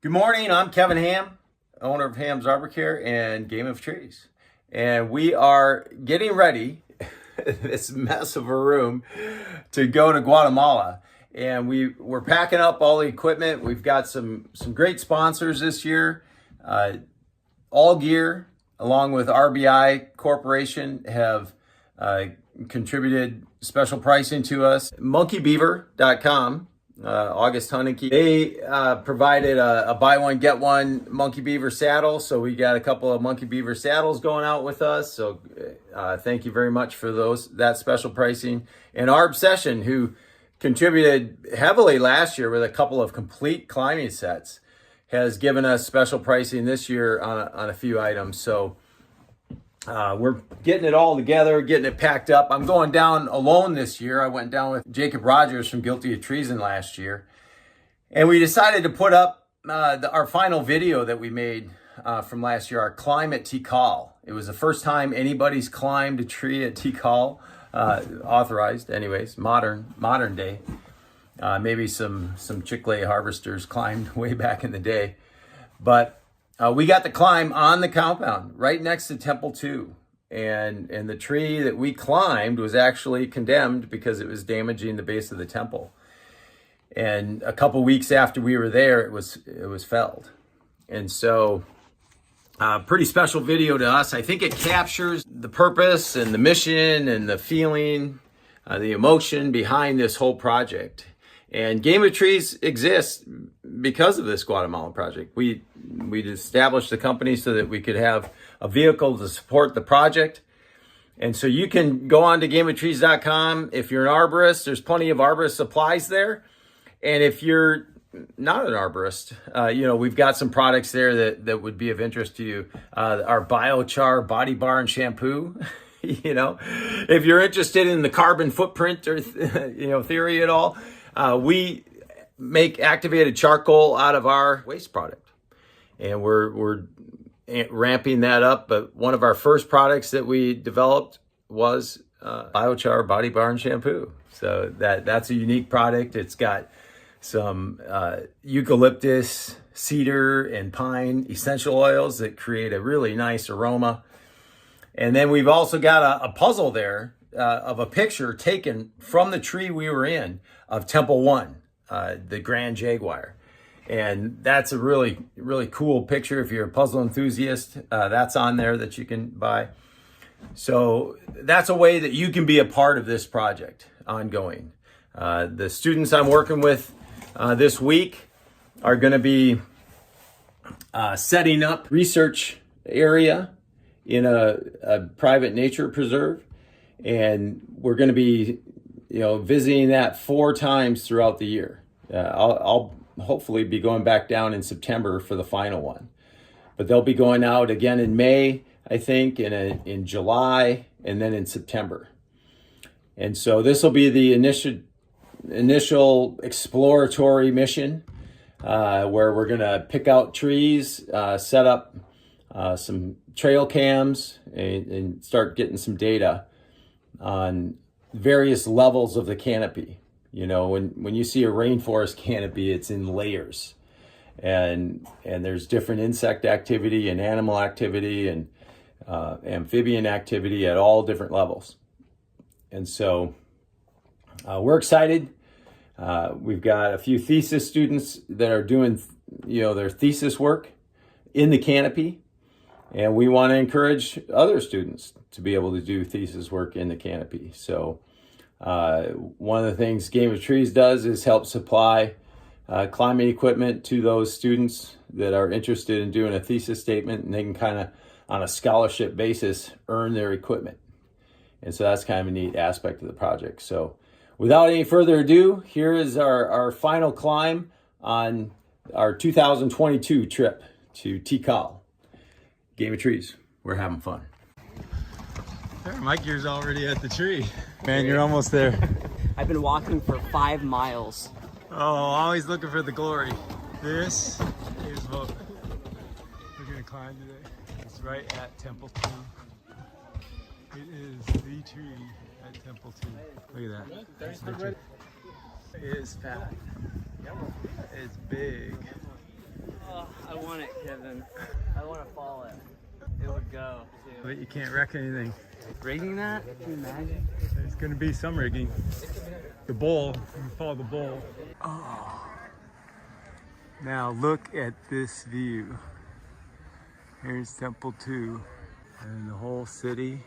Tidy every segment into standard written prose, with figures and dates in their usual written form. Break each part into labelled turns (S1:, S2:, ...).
S1: Good morning, I'm Kevin Ham, owner of Ham's Arbor Care and Game of Trees. And we are getting ready, this mess of a room, to go to Guatemala. And we're packing up all the equipment. We've got some great sponsors this year. All Gear, along with RBI Corporation, have contributed special pricing to us. monkeybeaver.com. August Hunting Key. They provided a buy one get one Monkey Beaver saddle, so we got a couple of Monkey Beaver saddles going out with us. So thank you very much for that special pricing. And our Obsession, who contributed heavily last year with a couple of complete climbing sets, has given us special pricing this year on a few items. So we're getting it all together, getting it packed up. I'm going down alone this year. I went down with Jacob Rogers from Guilty of Treason last year. And we decided to put up our final video that we made from last year, our climb at Tikal. It was the first time anybody's climbed a tree at Tikal, authorized anyways, modern day. Maybe some Chick-fil-A harvesters climbed way back in the day. But we got the climb on the compound right next to Temple 2. And the tree that we climbed was actually condemned because it was damaging the base of the temple. And a couple weeks after we were there, it was felled. And so pretty special video to us. I think it captures the purpose and the mission and the feeling, the emotion behind this whole project. And Game of Trees exists because of this Guatemala project. We established the company so that we could have a vehicle to support the project. And so you can go on to gameoftrees.com. If you're an arborist, there's plenty of arborist supplies there. And if you're not an arborist, we've got some products there that would be of interest to you. Our biochar body bar and shampoo. If you're interested in the carbon footprint or theory at all, we make activated charcoal out of our waste product, and we're ramping that up. But one of our first products that we developed was biochar body bar and shampoo. So that's a unique product. It's got some eucalyptus, cedar, and pine essential oils that create a really nice aroma. And then we've also got a puzzle there of a picture taken from the tree we were in of Temple 1, the Grand Jaguar. And that's a really, really cool picture. If you're a puzzle enthusiast, that's on there that you can buy. So that's a way that you can be a part of this project ongoing. The students I'm working with this week are going to be setting up research area in a private nature preserve. And we're going to be, visiting that 4 times throughout the year. I'll hopefully be going back down in September for the final one. But they'll be going out again in May, I think, and in July, and then in September. And so this will be the initial exploratory mission where we're going to pick out trees, set up some trail cams, and start getting some data on various levels of the canopy. When you see a rainforest canopy, it's in layers, and there's different insect activity and animal activity and amphibian activity at all different levels. And so we're excited. We've got a few thesis students that are doing their thesis work in the canopy. And we want to encourage other students to be able to do thesis work in the canopy. So one of the things Game of Trees does is help supply climbing equipment to those students that are interested in doing a thesis statement, and they can kind of, on a scholarship basis, earn their equipment. And so that's kind of a neat aspect of the project. So without any further ado, here is our final climb on our 2022 trip to Tikal. Game of Trees, we're having fun.
S2: My gear's already at the tree. Man, you're almost there.
S3: I've been walking for 5 miles.
S2: Oh, always looking for the glory. This is what we're gonna climb today. It's right at Temple 2. It is the tree at Temple 2. Look at that. That's the tree. It is fat. It's big.
S3: Oh, I want it, Kevin. I want to fall it. It would go, too.
S2: But you can't wreck anything.
S3: Rigging that? Can you imagine?
S2: There's gonna be some rigging. The bowl, you can follow the bowl. Oh. Now look at this view. Here's Temple 2 and the whole city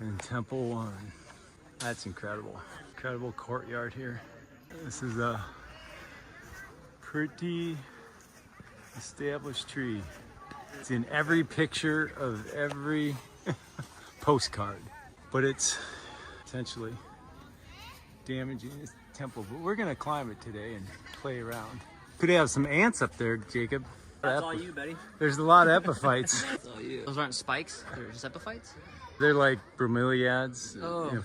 S2: and Temple 1. That's incredible. Incredible courtyard here. This is a pretty established tree. It's in every picture of every postcard, but it's essentially damaging this temple. But we're gonna climb it today and play around. Could have some ants up there, Jacob.
S3: That's all you, buddy.
S2: There's a lot of epiphytes.
S3: That's all you. Those aren't spikes? They're just epiphytes?
S2: They're like bromeliads,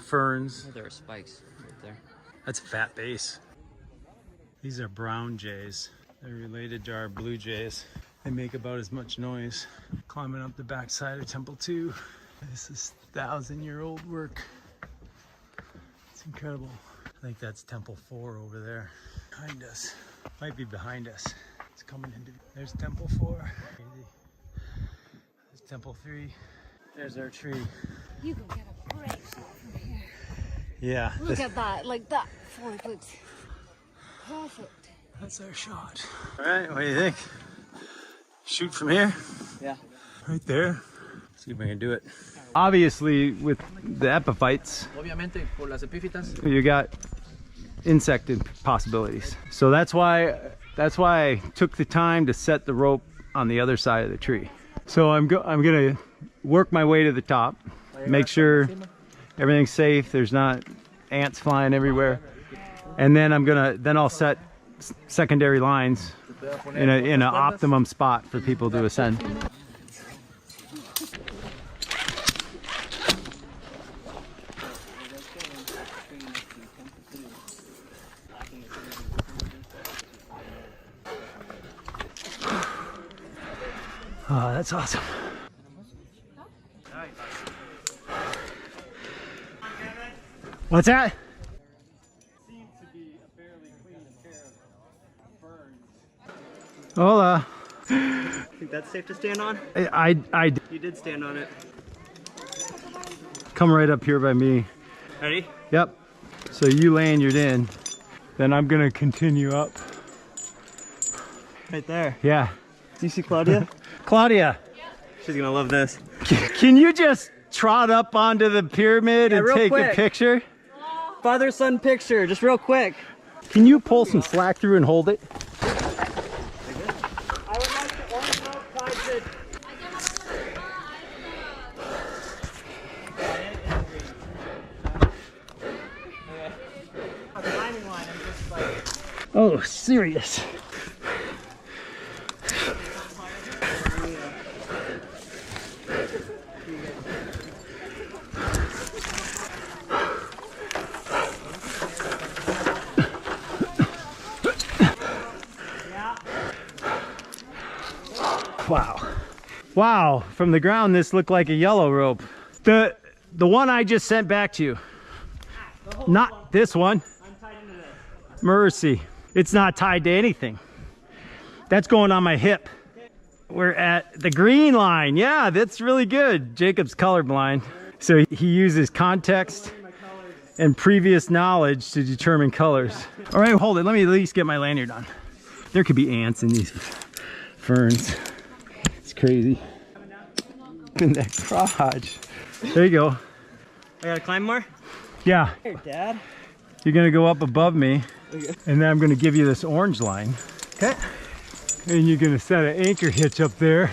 S2: ferns.
S3: Oh, there are spikes right there.
S2: That's a fat base. These are brown jays. They're related to our blue jays. They make about as much noise. Climbing up the backside of Temple 2. This is 1,000-year-old work. It's incredible. I think that's Temple 4 over there. Behind us. Might be behind us. It's coming into. There's Temple 4. There's Temple 3. There's our tree.
S4: You can get a great shot from here.
S2: Yeah.
S4: Look at that, like that. 4 foot. Perfect.
S2: That's our shot. All right, what do you think? Shoot from here?
S3: Yeah.
S2: Right there. See if I can do it. Obviously, with the epiphytes,
S3: Obviamente, por las epífitas.
S2: you got insected possibilities. So that's why I took the time to set the rope on the other side of the tree. So I'm gonna work my way to the top, make sure everything's safe. There's not ants flying everywhere, and then I'll set secondary lines in an optimum spot for people to ascend. Oh, that's awesome. What's that? Seems to be a fairly clean pair of ferns. Hola.
S3: Think that's safe to stand on?
S2: I
S3: You did stand on it.
S2: come right up here by me.
S3: Ready?
S2: Yep. So you lanyard in, then I'm gonna continue up.
S3: Right there.
S2: Yeah.
S3: Do you see Claudia?
S2: Claudia,
S3: She's gonna love this.
S2: can you just trot up onto the pyramid and
S3: real
S2: take a
S3: quick.
S2: picture?
S3: Father-son picture, just real quick.
S2: Can you pull some slack through and hold it?
S3: I would like the orange rope tied to... A climbing line, I'm just like...
S2: Oh, serious. Wow. Wow, from the ground this looked like a yellow rope. The one I just sent back to you. Not this one.
S3: I'm tied into this.
S2: Mercy. It's not tied to anything. That's going on my hip. We're at the green line. Yeah, that's really good. Jacob's colorblind. So he uses context and previous knowledge to determine colors. All right, hold it. Let me at least get my lanyard on. There could be ants in these ferns. It's crazy. In that crotch. There you go.
S3: I gotta climb more?
S2: Yeah.
S3: Here, Dad.
S2: You're gonna go up above me, and then I'm gonna give you this orange line.
S3: Okay.
S2: And you're gonna set an anchor hitch up there.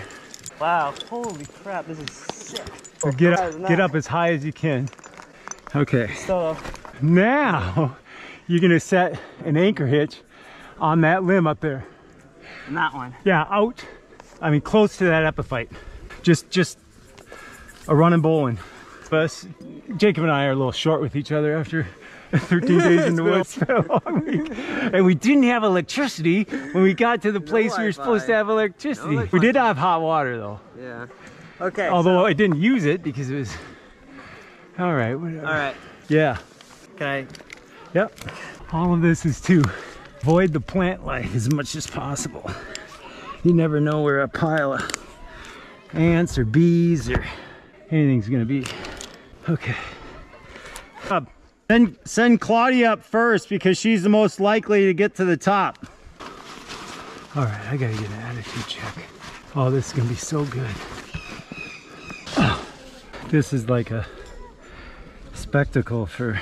S3: Wow, holy crap, this is sick.
S2: So get up as high as you can. Okay.
S3: So,
S2: Now you're gonna set an anchor hitch on that limb up there.
S3: and that one.
S2: Yeah, out. I mean, close to that epiphyte. Just a running bowling. But Jacob and I are a little short with each other after 13 days in the woods. It's been a long week. And we didn't have electricity when we got to the place we were supposed to have electricity.
S3: No
S2: We did have hot water though.
S3: Yeah. Okay.
S2: Although I didn't use it because it was... All right, whatever.
S3: All right.
S2: Yeah.
S3: Can I?
S2: Yep. All of this is to avoid the plant life as much as possible. You never know where a pile of ants or bees or anything's gonna be. Okay. Then send Claudia up first because she's the most likely to get to the top. All right, I gotta get an attitude check. Oh, this is gonna be so good. This is like a spectacle for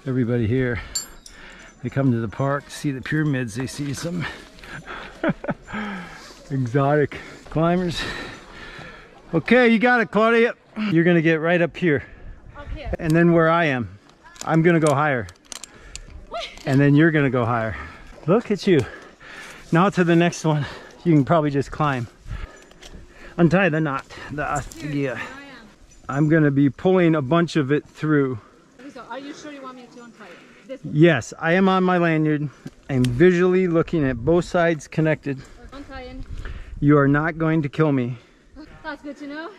S2: everybody here. They come to the park to see the pyramids. They see some exotic climbers. Okay, you got it, Claudia. You're gonna get right up here.
S4: Up here.
S2: And then where I am, I'm gonna go higher. And then you're gonna go higher. Look at you. Now to the next one. You can probably just climb. Untie the knot. Yeah. I'm gonna be pulling a bunch of it through.
S4: So are you sure you want me to untie it? This
S2: Yes, I am on my lanyard. I'm visually looking at both sides connected.
S4: untying.
S2: You are not going to kill me.
S4: That's good to know.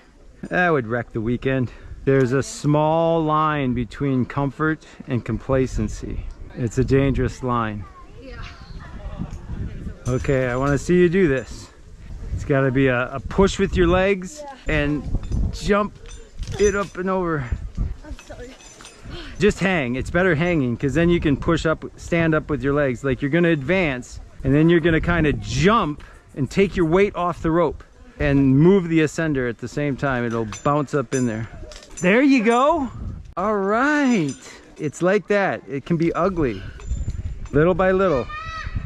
S2: That would wreck the weekend. There's a small line between comfort and complacency. It's a dangerous line.
S4: Yeah.
S2: Okay, I want to see you do this. It's got to be a push with your legs and jump it up and over.
S4: I'm sorry.
S2: Just hang. It's better hanging because then you can push up, stand up with your legs. Like you're going to advance and then you're going to kind of jump and take your weight off the rope and move the ascender at the same time. It'll bounce up in there. There you go. All right. It's like that. It can be ugly, little by little.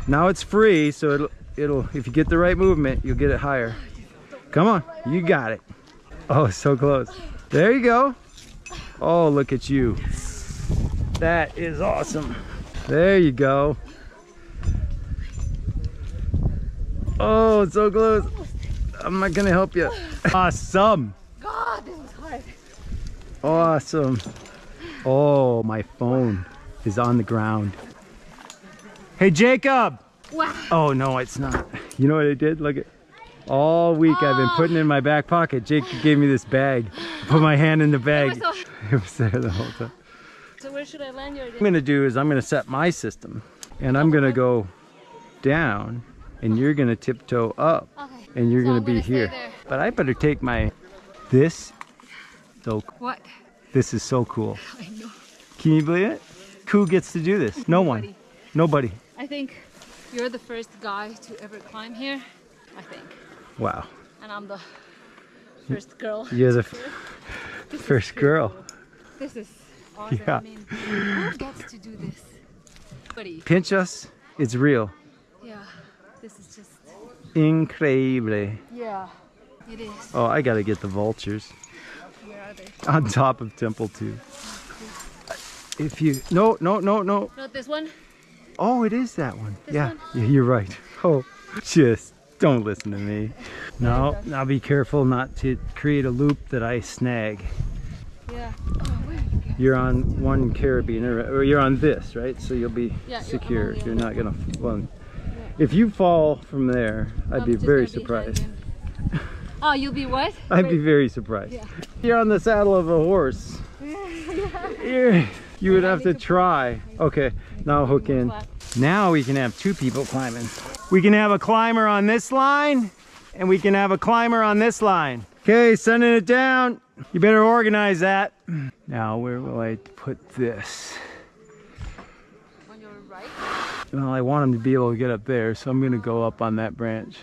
S2: Now it's free, so it'll if you get the right movement, you'll get it higher. Come on, you got it. Oh, so close. There you go. Oh, look at you. That is awesome. There you go. Oh, so close. I'm not gonna help you. Awesome.
S4: God, this is hard.
S2: Awesome. Oh, my phone is on the ground. Hey, Jacob.
S4: Wow.
S2: Oh, no, it's not. You know what I did? Look at all week I've been putting it in my back pocket. Jacob gave me this bag. I put my hand in the bag. It was there the whole time.
S4: So where should I land your?
S2: What I'm gonna do is I'm gonna set my system and I'm gonna go down and you're gonna tiptoe up and you're
S4: So
S2: gonna
S4: I'm
S2: be
S4: gonna stay
S2: here.
S4: there.
S2: But I better take my, this
S4: What?
S2: is so cool.
S4: I know.
S2: Can you believe it? Who gets to do this? No one. Nobody.
S4: I think you're the first guy to ever climb here. I think.
S2: Wow.
S4: And I'm the first girl.
S2: You're the first girl.
S4: This is awesome.
S2: Yeah.
S4: I mean, who gets to do this? Buddy.
S2: Pinch us. It's real.
S4: Yeah. This is just.
S2: Increíble.
S4: Yeah. It is.
S2: Oh, I gotta get the vultures.
S4: Where are they?
S2: On top of Temple 2. If you, no.
S4: Not this one.
S2: Oh, it is that one.
S4: This
S2: Yeah,
S4: one?
S2: yeah, you're right. Oh, just don't listen to me. No, now be careful not to create a loop that I snag.
S4: Yeah. Oh, where are you going?
S2: You're on one carabiner, or you're on this, right? So you'll be
S4: Yeah,
S2: secure.
S4: I'm on the
S2: You're
S4: other.
S2: not gonna, well, if you fall from there, I'd
S4: I'm
S2: be
S4: just
S2: very
S4: gonna be
S2: surprised.
S4: hanging. Oh, you'll be what?
S2: I'd be very surprised.
S4: Yeah.
S2: You're on the saddle of a horse. You would have to try. Okay, now hook in. Now we can have two people climbing. We can have a climber on this line, and we can have a climber on this line. Okay, sending it down. You better organize that. Now, where will I put this?
S4: On your right.
S2: Well, I want him to be able to get up there, so I'm gonna go up on that branch.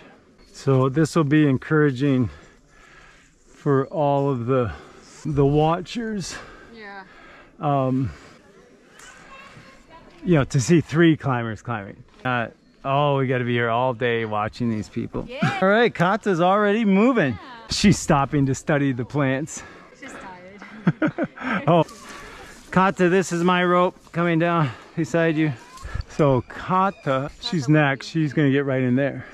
S2: So this will be encouraging for all of the watchers.
S4: Yeah.
S2: You know, to see three climbers climbing. Oh, we got to be here all day watching these people.
S4: Yeah.
S2: All right, Kata's already moving. She's stopping to study the plants.
S4: She's tired.
S2: Oh, Kata, this is my rope coming down beside you. So Kata, she's next. She's going to get right in there.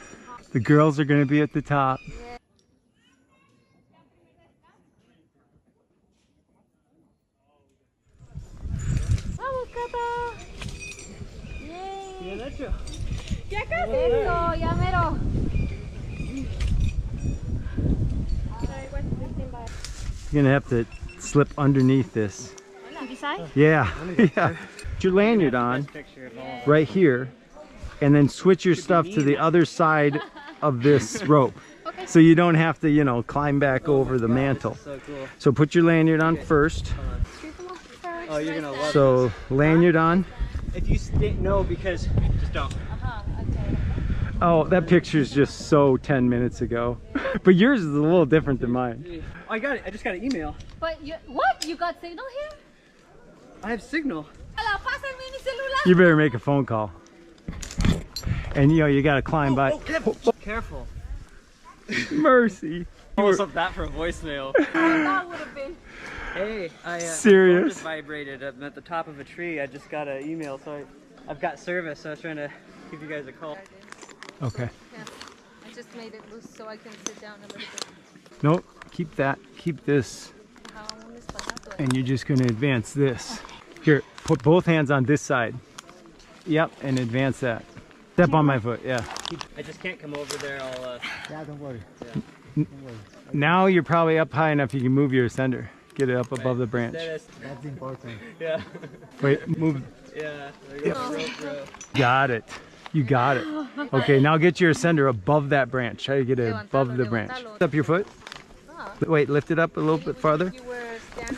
S2: The girls are going to be at the top.
S4: Vamos, Cata. Yay. Ya casi. Eso, ya mero.
S2: You're going to have to slip underneath this.
S4: Beside?
S2: Yeah, yeah. Put your lanyard on right here and then switch your stuff to the other side of this rope.
S4: Okay.
S2: So you don't have to, you know, climb back over the mantle.
S3: So cool.
S2: So put your lanyard on first.
S3: Oh, you're gonna love
S2: So lanyard on.
S3: If you no, because just don't.
S4: Okay.
S2: Oh, that picture's just so 10 minutes ago. But yours is a little different than mine.
S3: I got it. I just got an email.
S4: But what? You got signal here?
S3: I have signal.
S4: Ala, pásame mi celular.
S2: You better make a phone call. And you know, you gotta climb by.
S3: Careful.
S2: Mercy.
S3: Almost up that for a voicemail.
S4: That would have been.
S3: Hey, my phone
S2: Serious?
S3: just vibrated. I'm at the top of a tree. I just got an email, so I've got service. So I was trying to give you guys a call.
S2: Okay.
S4: Yeah. I just made it loose so I can sit down a little bit.
S2: Nope. Keep that. Keep this. And you're just gonna advance this. Here, put both hands on this side. Yep, and advance that. Step on my foot, yeah.
S3: I just can't come over there. I'll.
S2: Yeah, don't worry.
S3: Yeah.
S2: Now you're probably up high enough you can move your ascender. Get it up above the branch.
S3: That's
S2: important.
S3: Yeah.
S2: Wait, move.
S3: Yeah. There you go. Rope, bro.
S2: Got it. You got it. Okay, now get your ascender above that branch. Try to get it above the branch. Lift up your foot. Wait, lift it up a little bit farther.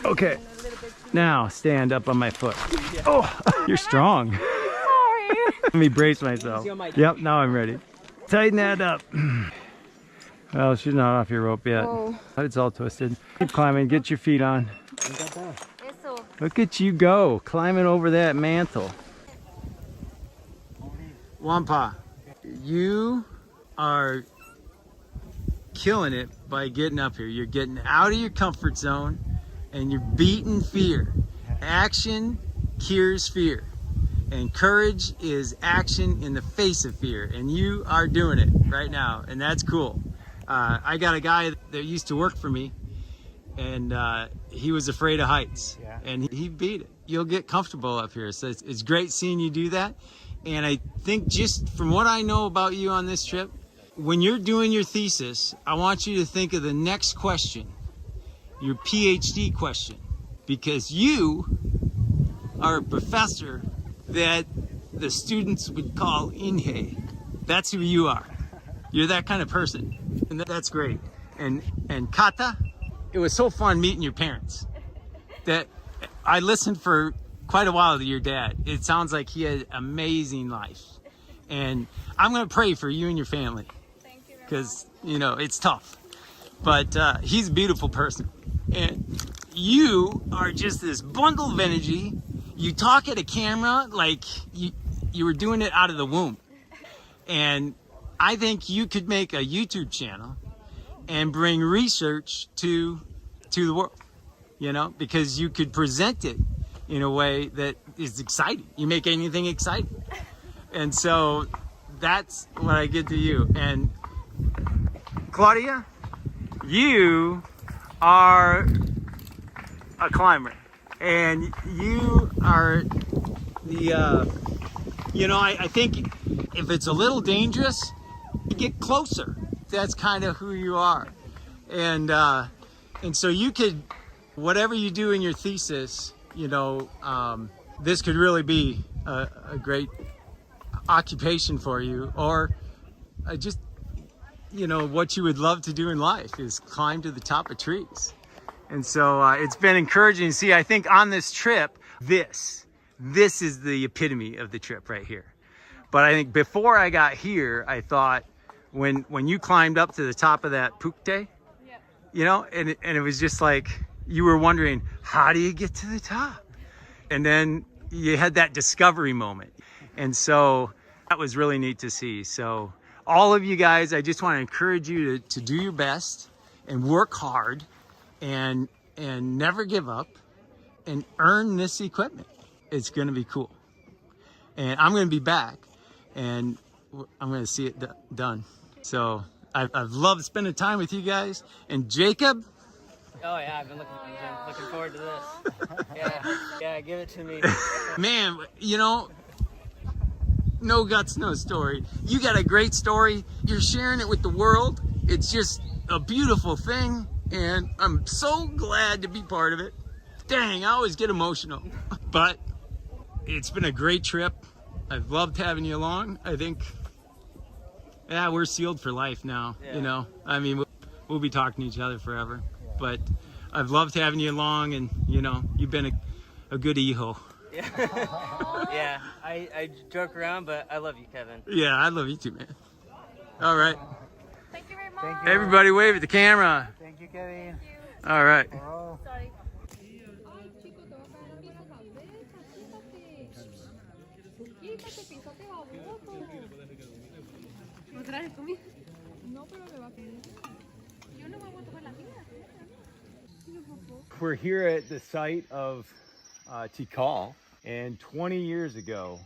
S2: Okay. Now stand up on my foot. Oh, you're strong.
S4: Sorry.
S2: Let me brace myself. Yep, now I'm ready. Tighten that up. Well, she's not off your rope yet.
S4: Whoa.
S2: It's all twisted. Keep climbing, get your feet on.
S4: Eso.
S2: Look at you go, climbing over that mantle. Wampa, you are killing it by getting up here. You're getting out of your comfort zone and you're beating fear. Action cures fear. And courage is action in the face of fear. And you are doing it right now. And that's cool. I got a guy that used to work for me, and he was afraid of heights, and he beat it. You'll get comfortable up here. So it's great seeing you do that. And I think just from what I know about you on this trip, when you're doing your thesis, I want you to think of the next question, your PhD question, because you are a professor that the students would call Inhe. That's who you are. You're that kind of person, and that's great. And Kata, it was so fun meeting your parents. That I listened for quite a while to your dad. It sounds like he had an amazing life, and I'm gonna pray for you and your family, because you know it's tough. But he's a beautiful person, and you are just this bundle of energy. You talk at a camera like you were doing it out of the womb, and I think you could make a YouTube channel and bring research to the world, you know, because you could present it in a way that is exciting. You make anything exciting. And so that's what I get to you. And Claudia, you are a climber, and you are the, you know, I think if it's a little dangerous, you get closer. That's kind of who you are. And so you could, whatever you do in your thesis, you know, this could really be a great occupation for you, or just, you know, what you would love to do in life is climb to the top of trees. And so it's been encouraging to see. I think on this trip, this is the epitome of the trip right here. But I think before I got here, I thought when you climbed up to the top of that Pukte, you know, and it was just like, you were wondering, how do you get to the top? And then you had that discovery moment. And so that was really neat to see. So all of you guys, I just want to encourage you to do your best and work hard and never give up and earn this equipment. It's going to be cool. And I'm going to be back and I'm going to see it done. So I've loved spending time with you guys. And Jacob.
S3: Oh yeah, I've been looking forward to this. Yeah, give it to me.
S2: Man, you know, no guts, no story. You got a great story. You're sharing it with the world. It's just a beautiful thing. And I'm so glad to be part of it. Dang, I always get emotional. But it's been a great trip. I've loved having you along. I think Yeah, we're sealed for life now.
S3: Yeah.
S2: You know, I mean, we'll be talking to each other forever. But I've loved having you along, and you know, you've been a good hijo.
S3: Yeah. Yeah. I joke around, but I love you, Kevin.
S2: Yeah, I love you too, man. All right.
S4: Thank you very much.
S2: Everybody wave at the camera.
S3: Thank you, Kevin.
S2: All right.
S4: Sorry.
S2: We're here at the site of Tikal, and 20 years ago,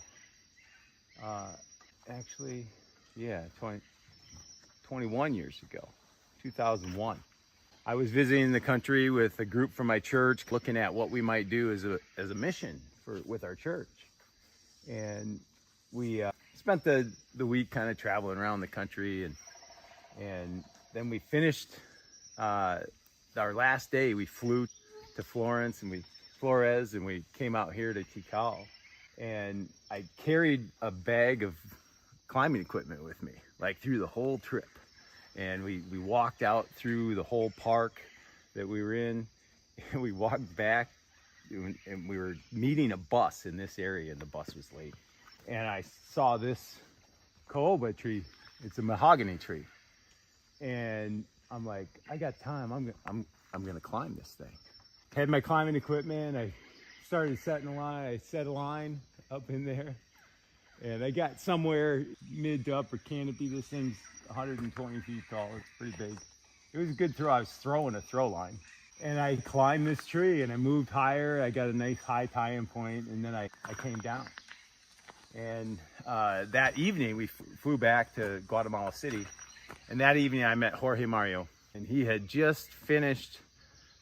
S2: actually, yeah, 21 years ago, 2001. I was visiting the country with a group from my church, looking at what we might do as a mission with our church. And we spent the week kind of traveling around the country, and then we finished our last day. We flew to Flores, and we came out here to Tikal. And I carried a bag of climbing equipment with me, like through the whole trip. And we walked out through the whole park that we were in, and we walked back, and we were meeting a bus in this area, and the bus was late. And I saw this caoba tree. It's a mahogany tree. And I'm like, I got time. I'm gonna climb this thing. Had my climbing equipment. I started setting a line. I set a line up in there, and I got somewhere mid to upper canopy. This thing's 120 feet tall. It's pretty big. It was a good throw. I was throwing a throw line, and I climbed this tree, and I moved higher. I got a nice high tie-in point, and then I came down. And that evening we flew back to Guatemala City, and that evening I met Jorge Mario, and he had just finished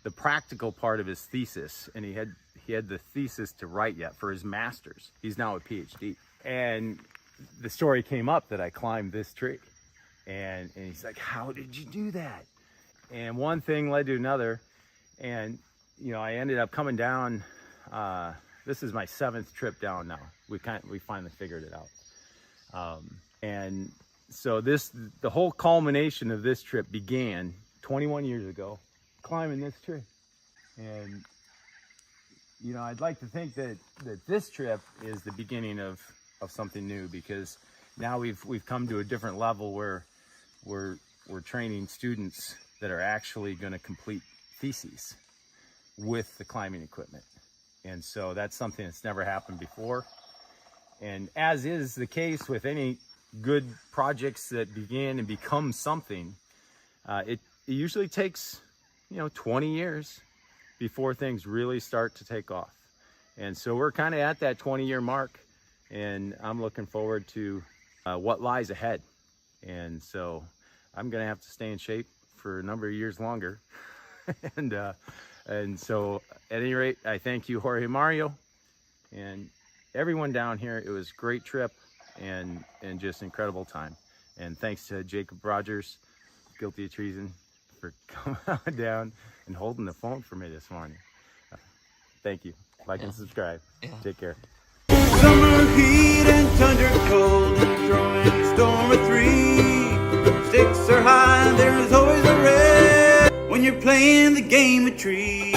S2: the practical part of his thesis, and he had the thesis to write yet for his master's. He's now a PhD. And the story came up that I climbed this tree, and he's like, how did you do that? And one thing led to another, and you know, I ended up coming down. This is my 7th trip down now. We finally figured it out. And so the whole culmination of this trip began 21 years ago, climbing this tree. And you know, I'd like to think that this trip is the beginning of something new, because now we've come to a different level where we're training students that are actually going to complete theses with the climbing equipment. And so that's something that's never happened before. And as is the case with any good projects that begin and become something, it usually takes, 20 years before things really start to take off. And so we're kind of at that 20-year mark, and I'm looking forward to what lies ahead. And so I'm going to have to stay in shape for a number of years longer. And so at any rate, I thank you, Jorge Mario, and everyone down here. It was a great trip and just incredible time. And thanks to Jacob Rogers, guilty of treason, for coming on down and holding the phone for me this morning. Thank you. Like and subscribe. Take care.
S5: Summer heat and tundra cold, throwing a storm of 3. Stakes are high, there's always a red when you're playing the game of trees.